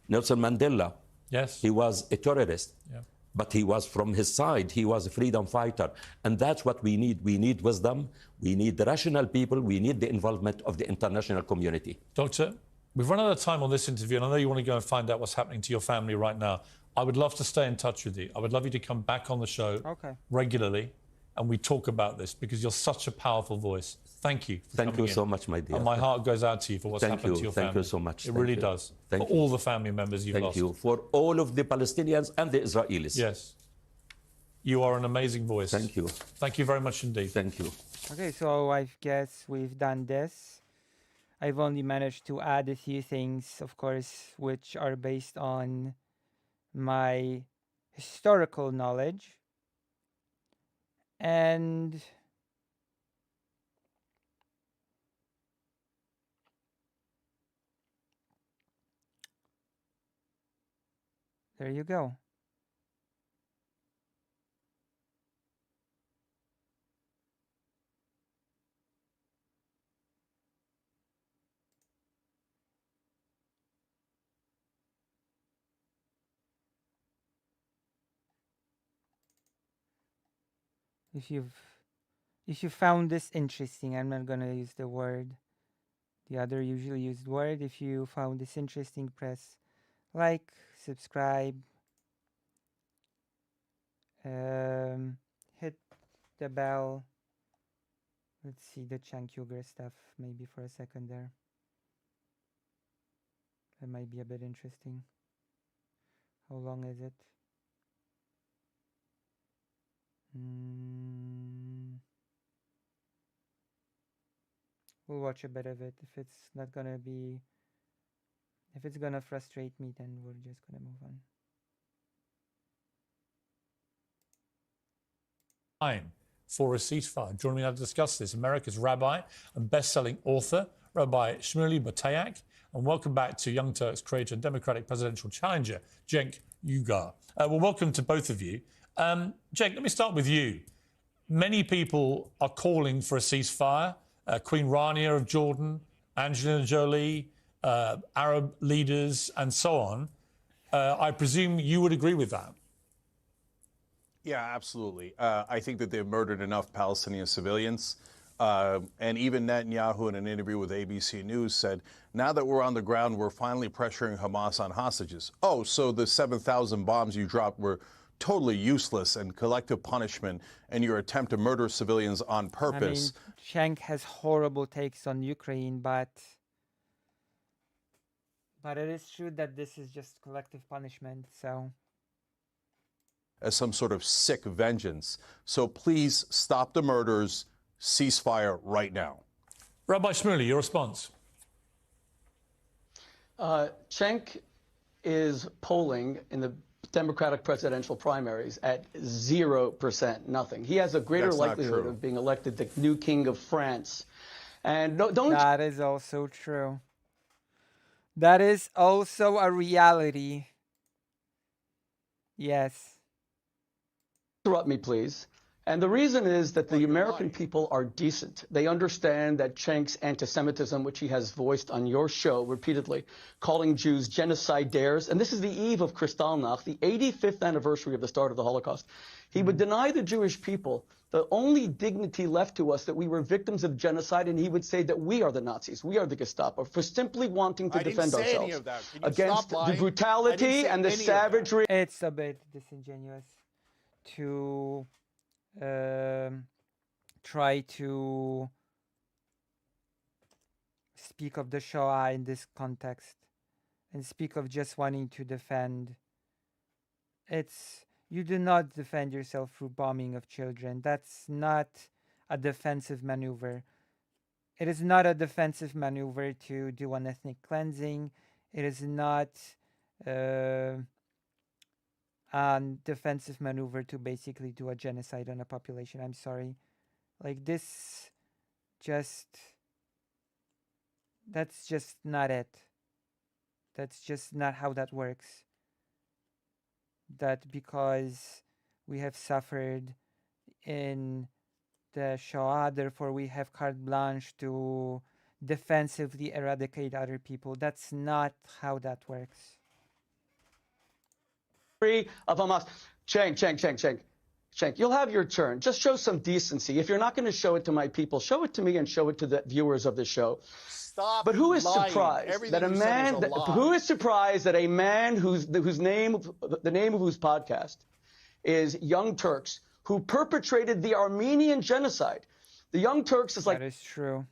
S5: Nelson Mandela,
S3: Yes.
S5: he was a terrorist,
S3: Yeah.
S5: but he was from his side, he was a freedom fighter. And that's what we need. We need wisdom, we need rational people, we need the involvement of the international community.
S3: Doctor, we've run out of time on this interview, and I know you want to go and find out what's happening to your family right now. I would love to stay in touch with you. I would love you to come back on the show regularly, and we talk about this because you're such a powerful voice. Thank you.
S5: Thank you so much, my dear.
S3: And my heart goes out to you for what's happened to your family.
S5: Thank you so much.
S3: It really does.
S5: Thank
S3: for
S5: you.
S3: all the family members you've lost.
S5: Thank you. For all of the Palestinians and the Israelis.
S3: Yes. You are an amazing voice.
S5: Thank you.
S3: Thank you very much indeed.
S5: Thank you.
S1: Okay, so I guess we've done this. I've only managed to add a few things, of course, which are based on my historical knowledge. And there you go. If you found this interesting, I'm not gonna use the word, the other usually used word. If you found this interesting, press like, subscribe, hit the bell. Let's see the Chunk Yuger stuff maybe for a second there. That might be a bit interesting. How long is it? We'll watch a bit of it. If it's not gonna be, if it's gonna frustrate me, then we're just gonna move on.
S3: Time for a ceasefire. Joining me now to discuss this, America's rabbi and best-selling author, Rabbi Shmuley Batayak, and welcome back to Young Turks creator and Democratic presidential challenger, Cenk Uygur. Well, welcome to both of you. Cenk, let me start with you. Many people are calling for a ceasefire. Queen Rania of Jordan, Angelina Jolie, Arab leaders, and so on. I presume you would agree with that.
S11: Yeah, absolutely. I think that they've murdered enough Palestinian civilians. And even Netanyahu, in an interview with ABC News, said, now that we're on the ground, we're finally pressuring Hamas on hostages. Oh, so the 7,000 bombs you dropped were totally useless and collective punishment and your attempt to murder civilians on purpose.
S1: I mean, Cenk has horrible takes on Ukraine, but it is true that this is just collective punishment, so...
S11: As some sort of sick vengeance. So please stop the murders, ceasefire right now.
S3: Rabbi Shmuley, your response?
S12: Cenk is polling in the Democratic presidential primaries at 0%, nothing. He has a greater likelihood of being elected the new king of France. And don't...
S1: That is also true. That is also a reality. Yes.
S12: Interrupt me, please. And the reason is that the American people are decent. They understand that Cenk's anti-Semitism, which he has voiced on your show repeatedly, calling Jews genocidaires, and this is the eve of Kristallnacht, the 85th anniversary of the start of the Holocaust. He would deny the Jewish people the only dignity left to us, that we were victims of genocide, and he would say that we are the Nazis, we are the Gestapo, for simply wanting to defend ourselves against the brutality and the savagery.
S1: It's a bit disingenuous to try to speak of the Shoah in this context and speak of just wanting to defend. You do not defend yourself through bombing of children. That's not a defensive maneuver. It is not a defensive maneuver to do an ethnic cleansing. It is not defensive maneuver to basically do a genocide on a population. I'm sorry. Like this, that's just not it. That's just not how that works. That because we have suffered in the Shoah, therefore we have carte blanche to defensively eradicate other people. That's not how that works.
S12: Of Hamas. Cenk, you'll have your turn. Just show some decency. If you're not going to show it to my people, show it to me and show it to the viewers of the show.
S11: Stop.
S12: But who is
S11: lying.
S12: surprised
S11: Everything
S12: that a man? Who is surprised that a man the name of whose podcast is Young Turks, who perpetrated the Armenian genocide? The Young Turks is like...
S1: That is true.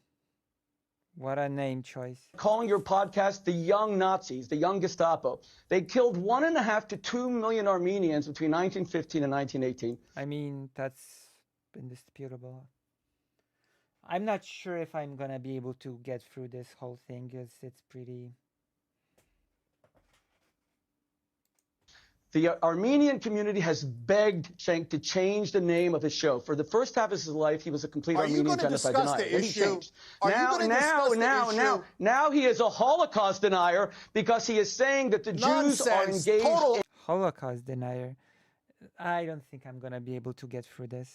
S1: What a name choice.
S12: Calling your podcast the Young Nazis, the Young Gestapo. They killed 1.5 to 2 million Armenians between 1915 and 1918.
S1: I mean, that's indisputable. I'm not sure if I'm going to be able to get through this whole thing, because it's pretty...
S12: The Armenian community has begged Cenk to change the name of his show. For the first half of his life, he was a complete Armenian genocide denier. Then he changed. Now he is a Holocaust denier because he is saying that the Jews are engaged in
S1: Holocaust denier. I don't think I'm going to be able to get through this.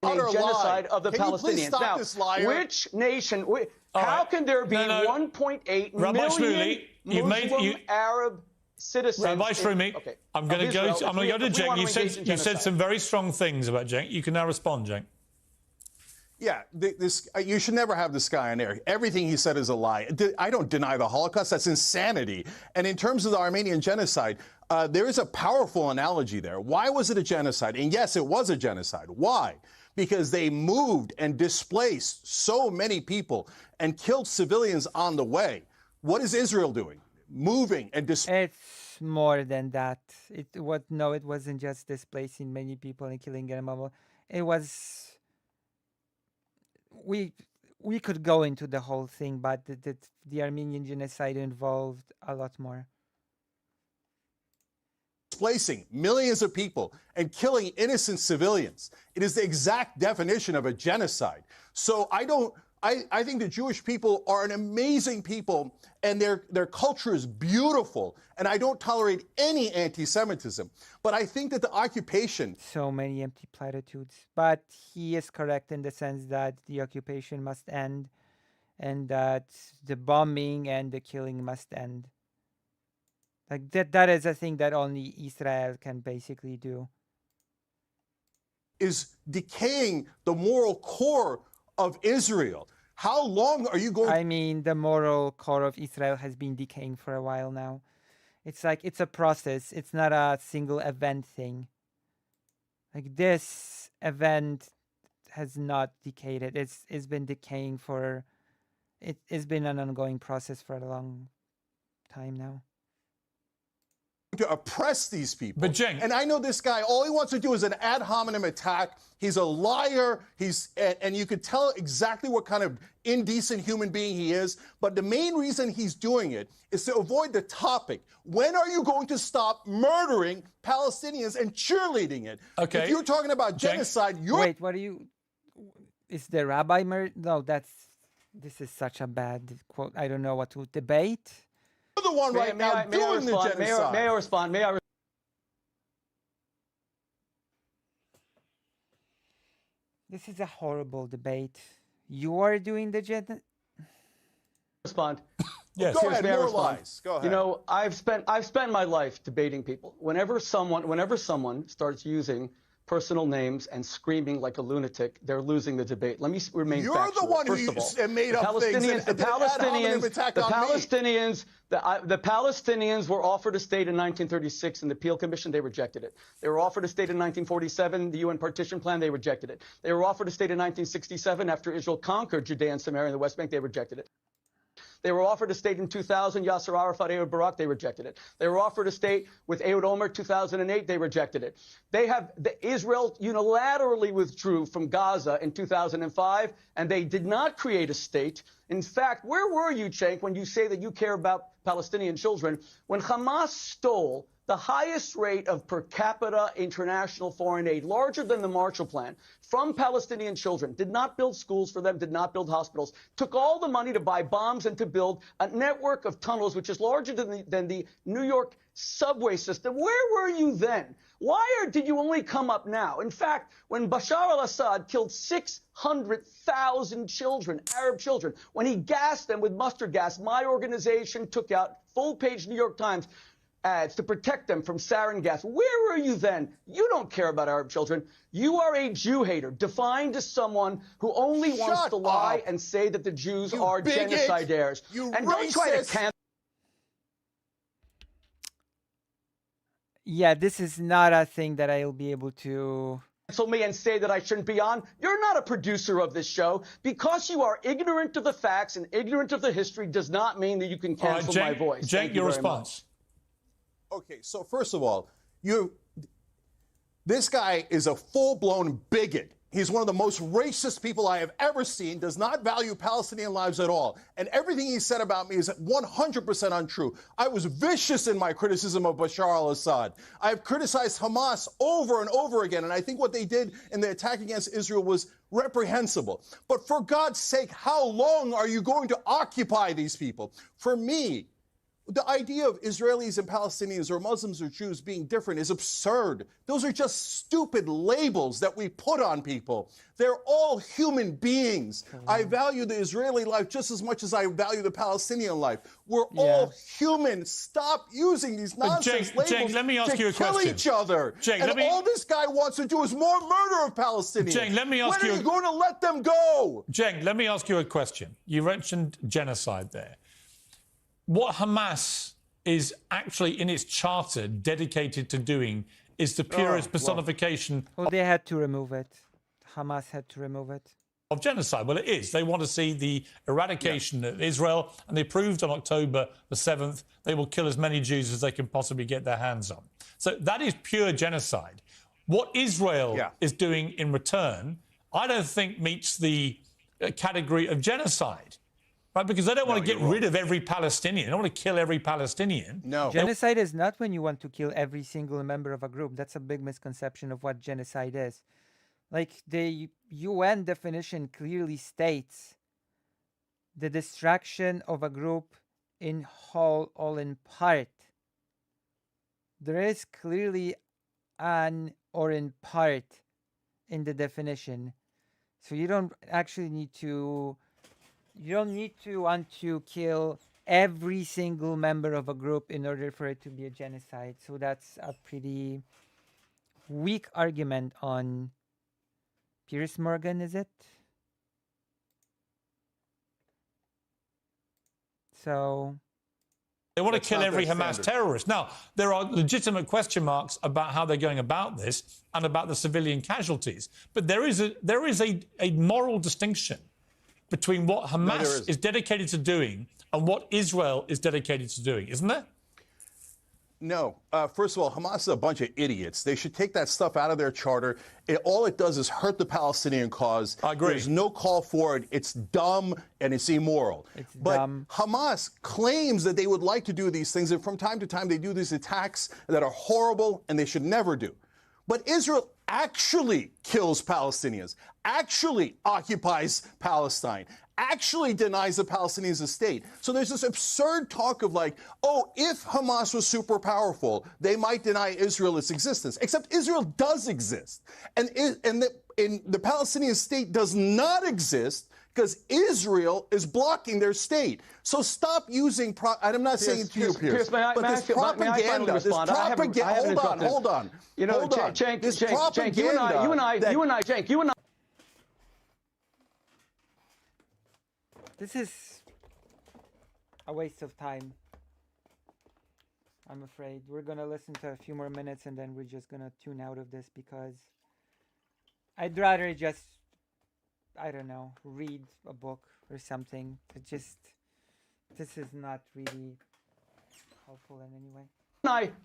S12: A genocide of the Palestinians.
S11: Stop
S12: now,
S11: this liar?
S12: which nation? How can there be 1.8 million Muslim Arab citizens?
S3: Rabbi Shmuley, I'm going to go to Cenk. You said some very strong things about Cenk. You can now respond, Cenk.
S11: Yeah, you should never have this guy on air. Everything he said is a lie. I don't deny the Holocaust. That's insanity. And in terms of the Armenian genocide, there is a powerful analogy there. Why was it a genocide? And yes, it was a genocide. Why? Because they moved and displaced so many people and killed civilians on the way. What is Israel doing? Moving and
S1: It's more than that. It wasn't just displacing many people and killing them. It was we could go into the whole thing, but the Armenian genocide involved a lot more.
S11: Displacing millions of people and killing innocent civilians. It is the exact definition of a genocide. So I think the Jewish people are an amazing people, and their culture is beautiful, and I don't tolerate any anti-Semitism. But I think that the occupation...
S1: So many empty platitudes. But he is correct in the sense that the occupation must end, and that the bombing and the killing must end. Like that is a thing that only Israel can basically do.
S11: Is decaying the moral core of Israel. How long are you going...
S1: I mean, the moral core of Israel has been decaying for a while now. It's like, it's a process. It's not a single event thing. Like, this event has not decayed. It's been decaying for... It's been an ongoing process for a long time now.
S11: To oppress these people.
S3: But Cenk,
S11: and I know this guy, all he wants to do is an ad hominem attack. He's a liar. And you could tell exactly what kind of indecent human being he is. But the main reason he's doing it is to avoid the topic. When are you going to stop murdering Palestinians and cheerleading it?
S3: Okay.
S11: If you're talking about genocide, you're...
S1: Wait, what are you... Is the rabbi murder? No, this is such a bad quote. I don't know what to debate.
S11: You're the one right now doing the genocide.
S12: May I respond?
S1: This is a horrible debate. You are doing the
S12: respond?
S11: Yes. Go ahead, more lies. Go ahead.
S12: You know, I've spent my life debating people. Whenever someone starts using personal names and screaming like a lunatic, they're losing the debate. Let me remain factual.
S11: You're the one who made up things.
S12: The Palestinians were offered a state in 1936 in the Peel Commission. They rejected it. They were offered a state in 1947, the UN partition plan. They rejected it. They were offered a state in 1967 after Israel conquered Judea and Samaria and the West Bank. They rejected it. They were offered a state in 2000, Yasser Arafat, Ehud Barak, they rejected it. They were offered a state with Ehud Olmert, 2008, they rejected it. Israel unilaterally withdrew from Gaza in 2005, and they did not create a state. In fact, where were you, Cenk, when you say that you care about Palestinian children, when Hamas stole the highest rate of per capita international foreign aid, larger than the Marshall Plan, from Palestinian children, did not build schools for them, did not build hospitals, took all the money to buy bombs and to build a network of tunnels, which is larger than the New York subway system. Where were you then? Why did you only come up now? In fact, when Bashar al-Assad killed 600,000 children, Arab children, when he gassed them with mustard gas, my organization took out full-page New York Times ads to protect them from sarin gas. Where were you then? You don't care about Arab children. You are a Jew hater, defined as someone who only wants to lie and say that the Jews are genocidaires. And don't try to cancel.
S1: Yeah, this is not a thing that I'll be able to
S12: cancel me and say that I shouldn't be on. You're not a producer of this show. Because you are ignorant of the facts and ignorant of the history does not mean that you can cancel my voice.
S3: Cenk, your response.
S11: Okay, so first of all, this guy is a full-blown bigot. He's one of the most racist people I have ever seen, does not value Palestinian lives at all. And everything he said about me is 100% untrue. I was vicious in my criticism of Bashar al-Assad. I have criticized Hamas over and over again, and I think what they did in the attack against Israel was reprehensible. But for God's sake, how long are you going to occupy these people? For me, the idea of Israelis and Palestinians or Muslims or Jews being different is absurd. Those are just stupid labels that we put on people. They're all human beings. I value the Israeli life just as much as I value the Palestinian life. We're all human. Stop using these nonsense labels
S3: Cenk, let me ask you a
S11: kill
S3: question.
S11: each other.
S3: Cenk,
S11: and all this guy wants to do is more murder of Palestinians.
S3: Cenk, let me ask
S11: when are you going to let them go?
S3: Cenk, let me ask you a question. You mentioned genocide there. What Hamas is actually in its charter dedicated to doing is the purest personification.
S1: Well, they had to remove it. Hamas had to remove it.
S3: Of genocide. Well, it is. They want to see the eradication of Israel, and they proved on October the 7th they will kill as many Jews as they can possibly get their hands on. So that is pure genocide. What Israel is doing in return, I don't think meets the category of genocide, right? Because they don't want to get rid of every Palestinian. They don't want to kill every Palestinian.
S11: No.
S1: Genocide is not when you want to kill every single member of a group. That's a big misconception of what genocide is. Like the UN definition clearly states the destruction of a group in whole or in part. There is clearly an or in part in the definition. So you don't actually need to, you don't need to want to kill every single member of a group in order for it to be a genocide. So that's a pretty weak argument on Piers Morgan, is it? So
S3: they want to
S11: That's
S3: kill
S11: not
S3: every
S11: their
S3: Hamas
S11: standard.
S3: terrorist. Now, there are legitimate question marks about how they're going about this and about the civilian casualties. But there is a moral distinction between what Hamas is dedicated to doing and what Israel is dedicated to doing, isn't there?
S11: No. First of all, Hamas is a bunch of idiots. They should take that stuff out of their charter. All it does is hurt the Palestinian cause.
S3: I agree.
S11: There's no call for it. It's dumb and it's immoral.
S1: It's
S11: but
S1: dumb.
S11: Hamas claims that they would like to do these things, and from time to time they do these attacks that are horrible and they should never do. But Israel actually kills Palestinians, actually occupies Palestine, actually denies the Palestinians a state. So there's this absurd talk of like, oh, if Hamas was super powerful, they might deny Israel its existence. Except Israel does exist. And the Palestinian state does not exist because Israel is blocking their state. So stop using, and I'm not saying it to you, Piers, but this propaganda, hold on.
S12: You know, Cenk, you and I.
S1: this is a waste of time. I'm afraid. We're going to listen to a few more minutes and then we're just going to tune out of this because I'd rather just, I don't know, read a book or something. This is not really helpful in any way.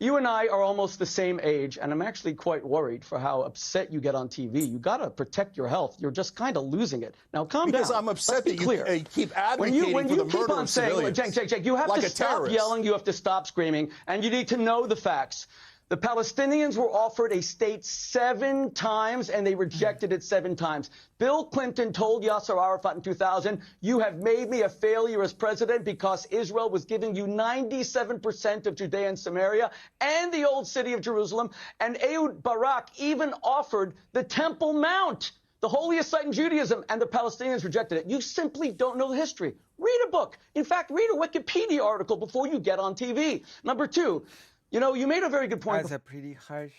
S12: You and I are almost the same age, and I'm actually quite worried for how upset you get on TV. You got to protect your health. You're just kind of losing it. Now, calm down.
S11: Because I'm upset that
S12: you
S11: keep advocating
S12: when
S11: for
S12: you
S11: the
S12: keep
S11: murder
S12: on
S11: of
S12: saying,
S11: civilians.
S12: Cenk, you have
S11: like
S12: to
S11: a
S12: stop
S11: terrorist.
S12: yelling. You have to stop screaming, and you need to know the facts. The Palestinians were offered a state 7 times, and they rejected it 7 times. Bill Clinton told Yasser Arafat in 2000, you have made me a failure as president because Israel was giving you 97% of Judea and Samaria and the old city of Jerusalem. And Ehud Barak even offered the Temple Mount, the holiest site in Judaism, and the Palestinians rejected it. You simply don't know the history. Read a book. In fact, read a Wikipedia article before you get on TV. Number 2, you know, you made a very good point.
S1: That's a pretty harsh.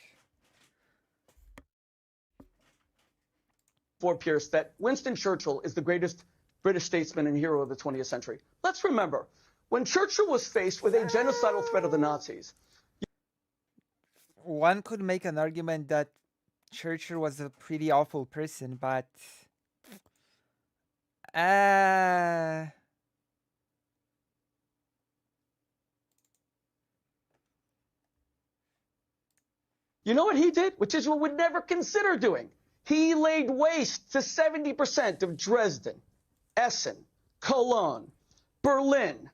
S12: For Piers, that Winston Churchill is the greatest British statesman and hero of the 20th century. Let's remember, when Churchill was faced with a genocidal threat of the Nazis.
S1: One could make an argument that Churchill was a pretty awful person, but
S12: You know what he did, which Israel would never consider doing? He laid waste to 70% of Dresden, Essen, Cologne, Berlin.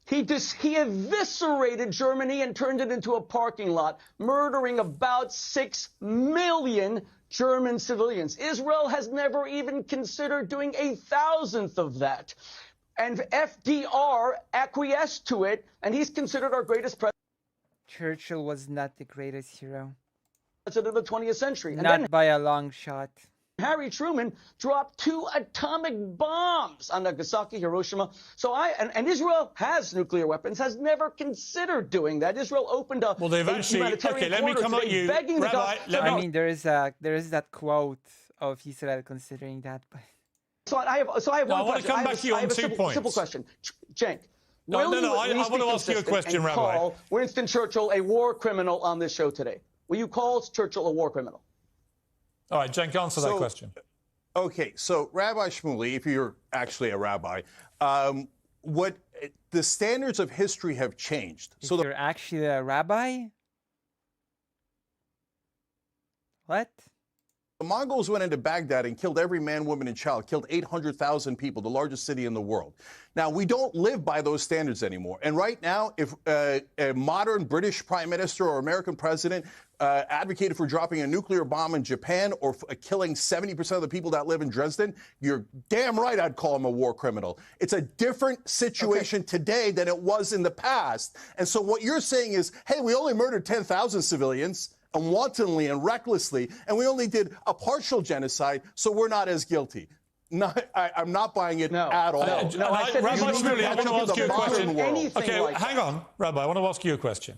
S12: He eviscerated Germany and turned it into a parking lot, murdering about 6 million German civilians. Israel has never even considered doing 1,000th of that. And FDR acquiesced to it, and he's considered our greatest president.
S1: Churchill was not the greatest hero.
S12: Of the 20th century. And
S1: Not
S12: then
S1: by a long shot.
S12: Harry Truman dropped 2 atomic bombs on Nagasaki, Hiroshima. So and Israel has nuclear weapons, has never considered doing that. Israel opened up.
S3: Well, they've actually. Okay, let me come at you, Rabbi.
S1: I mean, there is that quote of Israel considering that. But
S12: So I have one question.
S3: I want to come back to you on 2 points.
S12: Simple question, Cenk.
S3: No, I want to ask you a question, Rabbi.
S12: Call Winston Churchill a war criminal on this show today. Will you call Churchill a war criminal?
S3: All right, Cenk, answer that question.
S11: Okay, so Rabbi Shmuley, if you're actually a rabbi, what the standards of history have changed.
S1: If you're actually a rabbi? What?
S11: The Mongols went into Baghdad and killed every man, woman, and child, killed 800,000 people, the largest city in the world. Now, we don't live by those standards anymore. And right now, if a modern British prime minister or American president advocated for dropping a nuclear bomb in Japan or killing 70% of the people that live in Dresden, you're damn right I'd call him a war criminal. It's a different situation today than it was in the past. And so what you're saying is, hey, we only murdered 10,000 civilians, and wantonly and recklessly, and we only did a partial genocide, so we're not as guilty. I'm not buying it at all.
S3: Rabbi Shmuley, I want to ask you a question. Okay,
S12: like
S3: hang on, Rabbi, I want to ask you a question,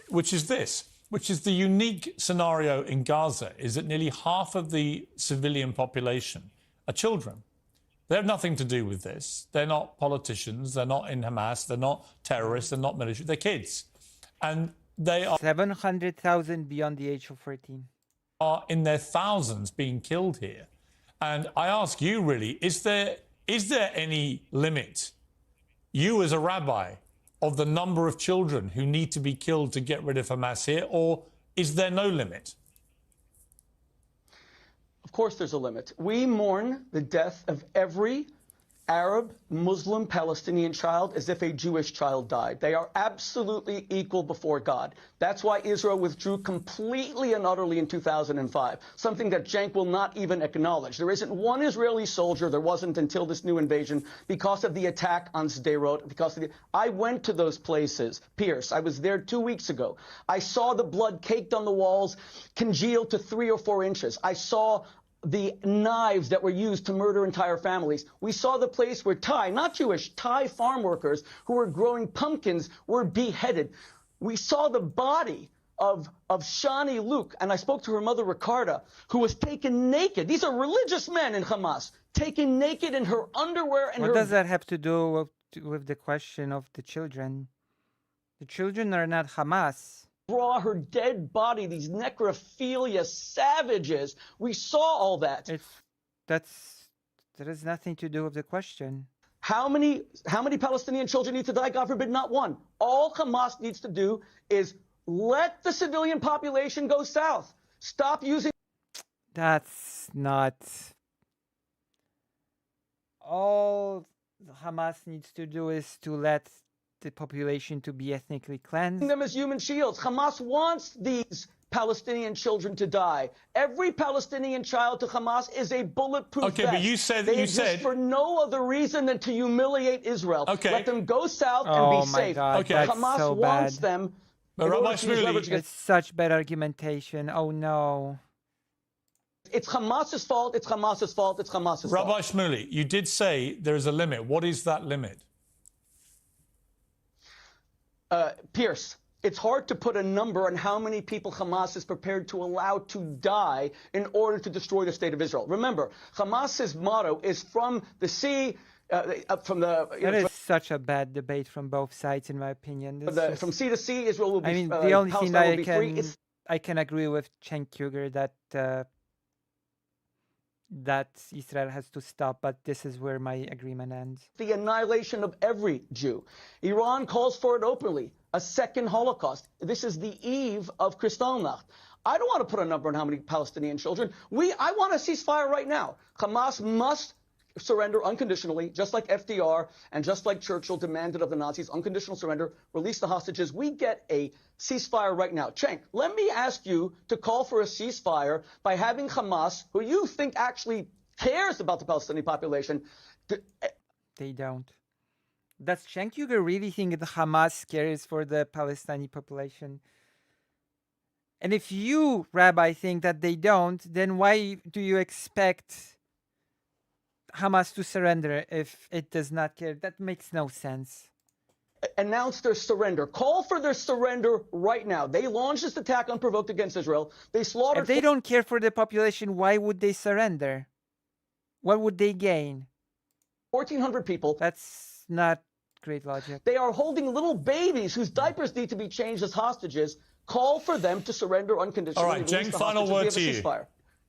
S3: which is this, which is the unique scenario in Gaza, is that nearly half of the civilian population are children. They have nothing to do with this. They're not politicians. They're not in Hamas. They're not terrorists. They're not military. They're kids. And they are
S1: 700,000 beyond the age of 14.
S3: Are in their thousands being killed here. And I ask you, really, is there any limit, you as a rabbi, of the number of children who need to be killed to get rid of Hamas here, or is there no limit?
S12: Of course there's a limit. We mourn the death of every Arab, Muslim, Palestinian child as if a Jewish child died. They are absolutely equal before God. That's why Israel withdrew completely and utterly in 2005, something that Cenk will not even acknowledge. There isn't one Israeli soldier, there wasn't until this new invasion, because of the attack on Sderot. I went to those places. Piers, I was there 2 weeks ago. I saw the blood caked on the walls, congealed to 3 or 4 inches. I saw the knives that were used to murder entire families. We saw the place where Thai, not Jewish, Thai farm workers who were growing pumpkins were beheaded. We saw the body of Shani Luke, and I spoke to her mother, Ricarda, who was taken naked. These are religious men in Hamas, taken naked in her underwear and
S1: What does that have to do with the question of the children? The children are not Hamas.
S12: Draw her dead body, these necrophilia savages. We saw all that.
S1: That has nothing to do with the question.
S12: How many Palestinian children need to die? God forbid, not one. All Hamas needs to do is let the civilian population go south. Stop using.
S1: That's not. All Hamas needs to do is to let the population to be ethnically cleansed.
S12: Them as human shields. Hamas wants these Palestinian children to die. Every Palestinian child to Hamas is a bulletproof vest.
S3: But you said
S12: they exist for no other reason than to humiliate Israel. Let them go south and be safe.
S1: God,
S12: Hamas
S1: so
S12: wants them.
S1: It's such bad argumentation. Oh no.
S12: It's Hamas's fault. It's Hamas's fault. It's Hamas's fault.
S3: Rabbi Shmuley, you did say there is a limit. What is that limit?
S12: Piers, it's hard to put a number on how many people Hamas is prepared to allow to die in order to destroy the state of Israel. Remember, Hamas's motto is from the sea,
S1: That is such a bad debate from both sides, in my opinion.
S12: From sea to sea, Israel will be.
S1: I mean, the only thing I can agree with Cenk Uygur that Israel has to stop, but this is where my agreement ends.
S12: The annihilation of every Jew. Iran calls for it openly, a second Holocaust. This is the eve of Kristallnacht. I don't want to put a number on how many Palestinian children. I want a ceasefire right now. Hamas must surrender unconditionally, just like FDR and just like Churchill demanded of the Nazis, unconditional surrender, release the hostages. We get a ceasefire right now. Cenk, let me ask you to call for a ceasefire by having Hamas, who you think actually cares about the Palestinian population.
S1: They don't. Does Cenk Uygur really think that Hamas cares for the Palestinian population? And if you, Rabbi, think that they don't, then why do you expect Hamas to surrender if it does not care? That makes no sense.
S12: Announce their surrender. Call for their surrender right now. They launched this attack unprovoked against Israel. They slaughtered.
S1: If they don't care for the population, why would they surrender? What would they gain?
S12: 1,400 people.
S1: That's not great logic.
S12: They are holding little babies whose diapers need to be changed as hostages. Call for them to surrender unconditionally.
S3: All right, Cenk, final word to you.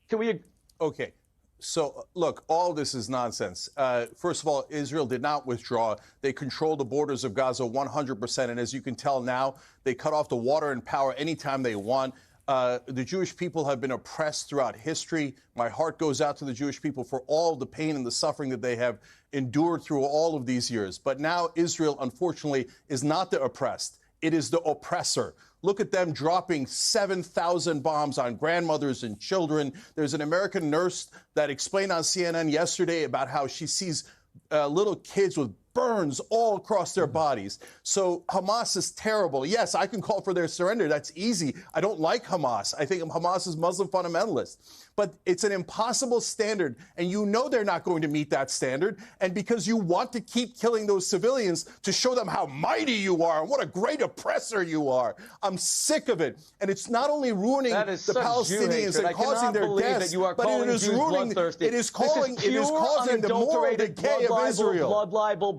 S12: Can we?
S11: Okay. So, look, all this is nonsense. First of all, Israel did not withdraw. They control the borders of Gaza 100%. And as you can tell now, they cut off the water and power anytime they want. The Jewish people have been oppressed throughout history. My heart goes out to the Jewish people for all the pain and the suffering that they have endured through all of these years. But now Israel, unfortunately, is not the oppressed. It is the oppressor. Look at them dropping 7,000 bombs on grandmothers and children. There's an American nurse that explained on CNN yesterday about how she sees little kids with burns all across their bodies. So Hamas is terrible. Yes, I can call for their surrender. That's easy. I don't like Hamas. I think Hamas is Muslim fundamentalist. But it's an impossible standard, and you know they're not going to meet that standard. And because you want to keep killing those civilians to show them how mighty you are and what a great oppressor you are, I'm sick of it. And it's not only ruining the Palestinians and causing their deaths, but it is ruining. It is causing the moral decay of Israel.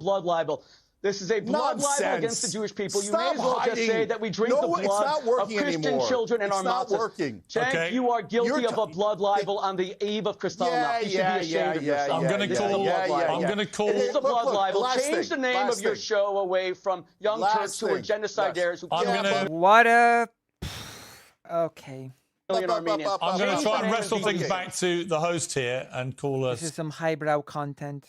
S12: Blood libel. This is a blood libel against the Jewish people. You may as well just say that we drink the blood of Christian children in our mouths. Cenk, you are guilty of a blood libel on the eve of Kristallnacht. You should be ashamed of yourself.
S3: I'm going to call.
S12: This is a blood libel. Change the name of your show away from young Turks who are genocidaires.
S1: What a... Okay.
S3: I'm going to try and wrestle things back to the host here and call us.
S1: This is some highbrow content.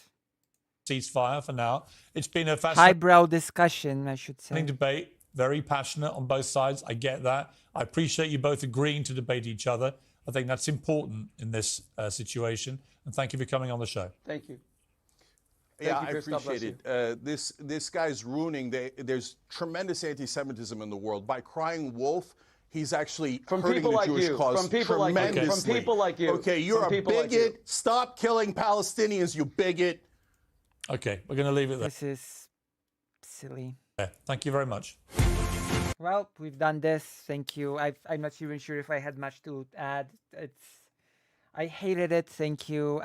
S3: Ceasefire for now. It's been a fascinating
S1: highbrow discussion, I should say.
S3: Debate, very passionate on both sides. I get that. I appreciate you both agreeing to debate each other. I think that's important in this situation. And thank you for coming on the show.
S12: Thank you.
S11: I appreciate it. This guy's ruining. There's tremendous anti-Semitism in the world. By crying wolf, he's actually hurting the Jewish cause tremendously.
S12: From people like you.
S11: Okay, you're a bigot. Stop killing Palestinians, you bigot.
S3: Okay, we're going to leave it there.
S1: This is silly.
S3: Yeah, thank you very much.
S1: Well, we've done this. Thank you. I'm not even sure if I had much to add. I hated it. Thank you.